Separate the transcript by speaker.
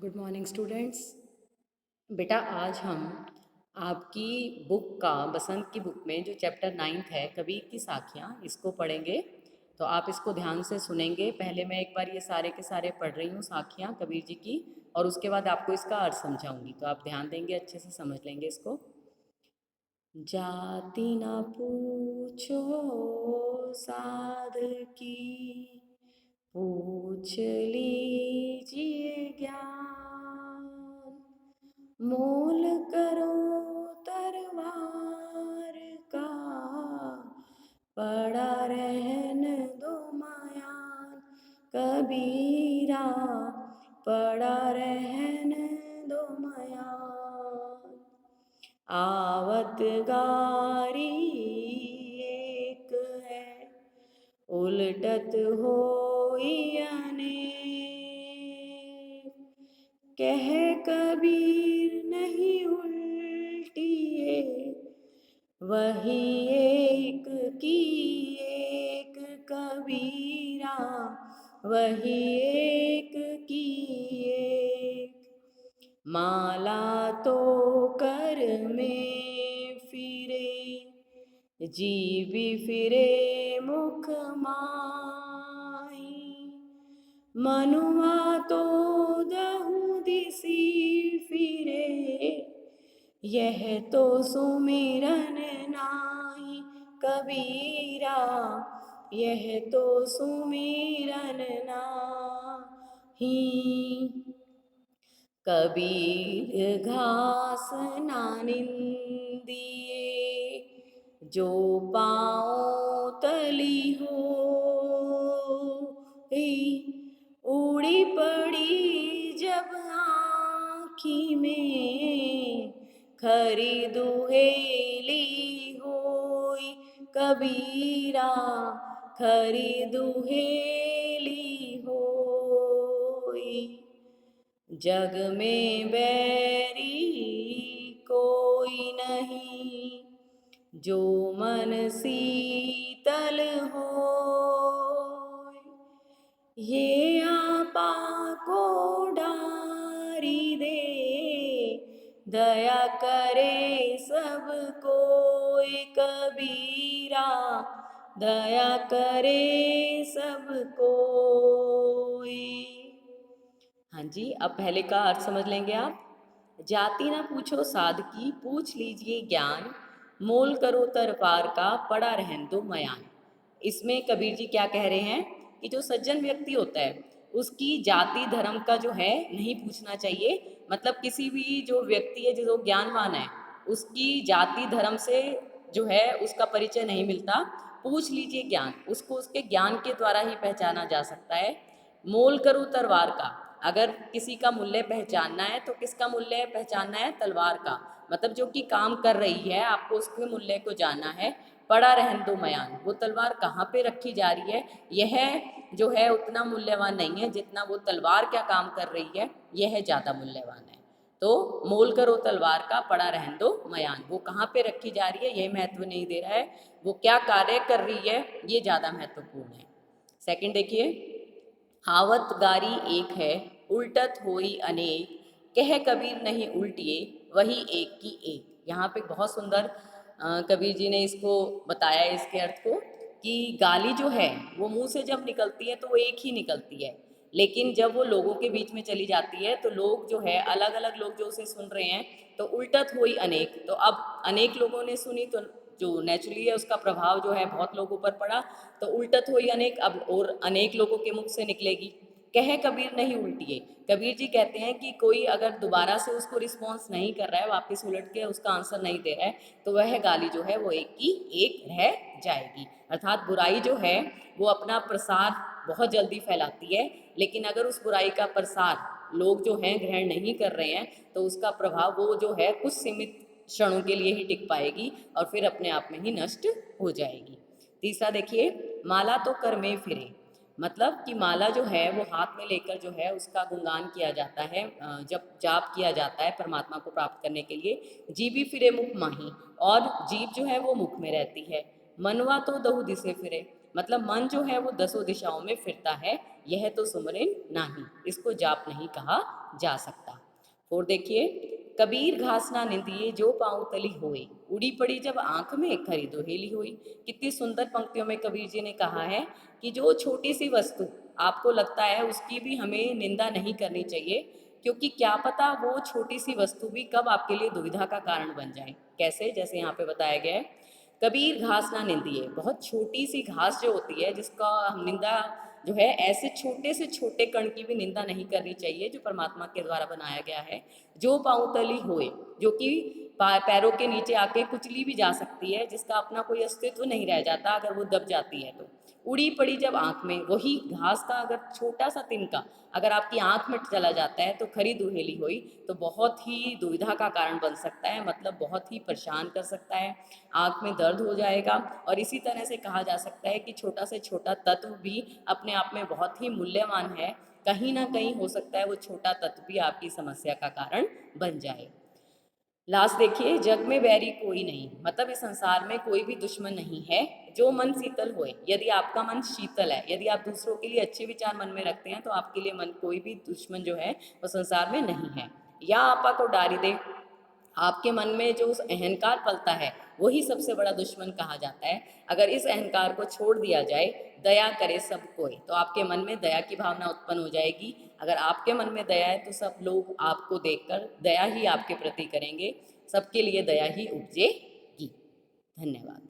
Speaker 1: Good morning students. बेटा आज हम आपकी बुक का बसंत की बुक में जो चैप्टर 9 है कबीर की साखियाँ इसको पढ़ेंगे। तो आप इसको ध्यान से सुनेंगे। पहले मैं एक बार ये सारे के सारे पढ़ रही हूँ साखियाँ कबीर जी की, और उसके बाद आपको इसका अर्थ समझाऊंगी, तो आप ध्यान देंगे, अच्छे से समझ लेंगे इसको। जाति न पूछो साध की, पूछ लीजिए ज्ञान। मोल करो तलवार का, पड़ा रहन दो मयान। कबीरा पड़ा रहन दो मयान। आवत गारी एक है, उलटत होई अनेक। कह कबीर नहीं उल्टी एक, वही एक की एक। कबीरा वही एक की एक। माला तो कर में फिरे, जीवी फिरे मुख माही। मनुआ तो दहु दिसी फिरे, यह तो सुमिरन नाही। कबीरा यह तो सुमिरन नाही। कबीर घास ना निंदिए, जो पाँव तली हो। उड़ी पड़ी जब आँखी में, खरी दुहेली होई। कबीरा खरी दुहेली होई। जग में बैरी कोई नहीं, जो मन शीतल होय। ये आपा को डारी दे, दया करे सब कोय। कबीरा दया करे सब कोय। हाँ जी, अब पहले का अर्थ समझ लेंगे आप। जाति ना पूछो साध की, पूछ लीजिए ज्ञान। मोल करो तलवार का, पड़ा रहन दो मयान। इसमें कबीर जी क्या कह रहे हैं कि जो सज्जन व्यक्ति होता है उसकी जाति धर्म का जो है नहीं पूछना चाहिए। मतलब किसी भी जो व्यक्ति है जो ज्ञानवान है उसकी जाति धर्म से जो है उसका परिचय नहीं मिलता। पूछ लीजिए ज्ञान, उसको उसके ज्ञान के द्वारा ही पहचाना जा सकता है। मोल करो तलवार का, अगर किसी का मूल्य पहचानना है तो किसका मूल्य पहचानना है? तलवार का। मतलब जो कि काम कर रही है, आपको उसके मूल्य को जानना है। पड़ा रहन दो मयान, वो तलवार कहाँ पे रखी जा रही है यह जो है उतना मूल्यवान नहीं है जितना वो तलवार क्या काम कर रही है, यह ज़्यादा मूल्यवान है। तो मोल करो तलवार का, पड़ा रहन दो मयान, वो कहाँ पे रखी जा रही है यह महत्व नहीं दे रहा है, वो क्या कार्य कर रही है ये ज़्यादा महत्वपूर्ण है। सेकंड देखिए, हावत गारी एक है, उल्टत होई अनेक। कह कबीर नहीं उल्टिए, वही एक की एक। यहाँ पे बहुत सुंदर कबीर जी ने इसको बताया, इसके अर्थ को, कि गाली जो है वो मुंह से जब निकलती है तो वो एक ही निकलती है, लेकिन जब वो लोगों के बीच में चली जाती है तो लोग जो है अलग अलग लोग जो उसे सुन रहे हैं, तो उल्टत हुई अनेक। तो अब अनेक लोगों ने सुनी तो जो नेचुरली है उसका प्रभाव जो है बहुत लोगों पर पड़ा, तो उल्टत हुई अनेक, अब और अनेक लोगों के मुख से निकलेगी। कहे कबीर नहीं उल्टिए, कबीर जी कहते हैं कि कोई अगर दोबारा से उसको रिस्पॉन्स नहीं कर रहा है, वापस उलट के उसका आंसर नहीं दे रहा है, तो वह गाली जो है वो एक की एक रह जाएगी। अर्थात बुराई जो है वो अपना प्रसार बहुत जल्दी फैलाती है, लेकिन अगर उस बुराई का प्रसार लोग जो हैं ग्रहण नहीं कर रहे हैं तो उसका प्रभाव वो जो है कुछ सीमित क्षणों के लिए ही टिक पाएगी और फिर अपने आप में ही नष्ट हो जाएगी। तीसरा देखिए, माला तो कर में फिरे, मतलब कि माला जो है वो हाथ में लेकर जो है उसका गुणगान किया जाता है, जब जाप किया जाता है परमात्मा को प्राप्त करने के लिए। जीभी फिरे मुख माही, और जीभ जो है वो मुख में रहती है। मनवा तो दहु दिसे फिरे, मतलब मन जो है वो दसों दिशाओं में फिरता है, यह तो सुमरिन नाही, इसको जाप नहीं कहा जा सकता। और देखिए, कबीर घास ना निंदिए जो पाँव तली होए, उड़ी पड़ी जब आंख में खरी दुहेली हुई। कितनी सुंदर पंक्तियों में कबीर जी ने कहा है कि जो छोटी सी वस्तु आपको लगता है उसकी भी हमें निंदा नहीं करनी चाहिए, क्योंकि क्या पता वो छोटी सी वस्तु भी कब आपके लिए दुविधा का कारण बन जाए। कैसे? जैसे यहाँ पे बताया गया है, कबीर घास ना निंदिए, बहुत छोटी सी घास जो होती है जिसका हम निंदा जो है, ऐसे छोटे से छोटे कण की भी निंदा नहीं करनी चाहिए जो परमात्मा के द्वारा बनाया गया है। जो पाँव तली होए, जो कि पैरों के नीचे आके कुचली भी जा सकती है, जिसका अपना कोई अस्तित्व नहीं रह जाता अगर वो दब जाती है तो। उड़ी पड़ी जब आंख में, वही घास का अगर छोटा सा तिनका अगर आपकी आंख में चला जाता है तो खरी दुहेली हुई, तो बहुत ही दुविधा का कारण बन सकता है, मतलब बहुत ही परेशान कर सकता है, आंख में दर्द हो जाएगा। और इसी तरह से कहा जा सकता है कि छोटा से छोटा तत्व भी अपने आप में बहुत ही मूल्यवान है, कहीं ना कहीं हो सकता है वो छोटा तत्व भी आपकी समस्या का कारण बन जाए। लास्ट देखिए, जग में बैरी कोई नहीं, मतलब इस संसार में कोई भी दुश्मन नहीं है जो मन शीतल होए। यदि आपका मन शीतल है, यदि आप दूसरों के लिए अच्छे विचार मन में रखते हैं, तो आपके लिए मन कोई भी दुश्मन जो है वो संसार में नहीं है। या आपा को डारी दे, आपके मन में जो अहंकार पलता है वही सबसे बड़ा दुश्मन कहा जाता है। अगर इस अहंकार को छोड़ दिया जाए, दया करे सब कोई, तो आपके मन में दया की भावना उत्पन्न हो जाएगी। अगर आपके मन में दया है तो सब लोग आपको देखकर दया ही आपके प्रति करेंगे, सबके लिए दया ही उपजेगी। धन्यवाद।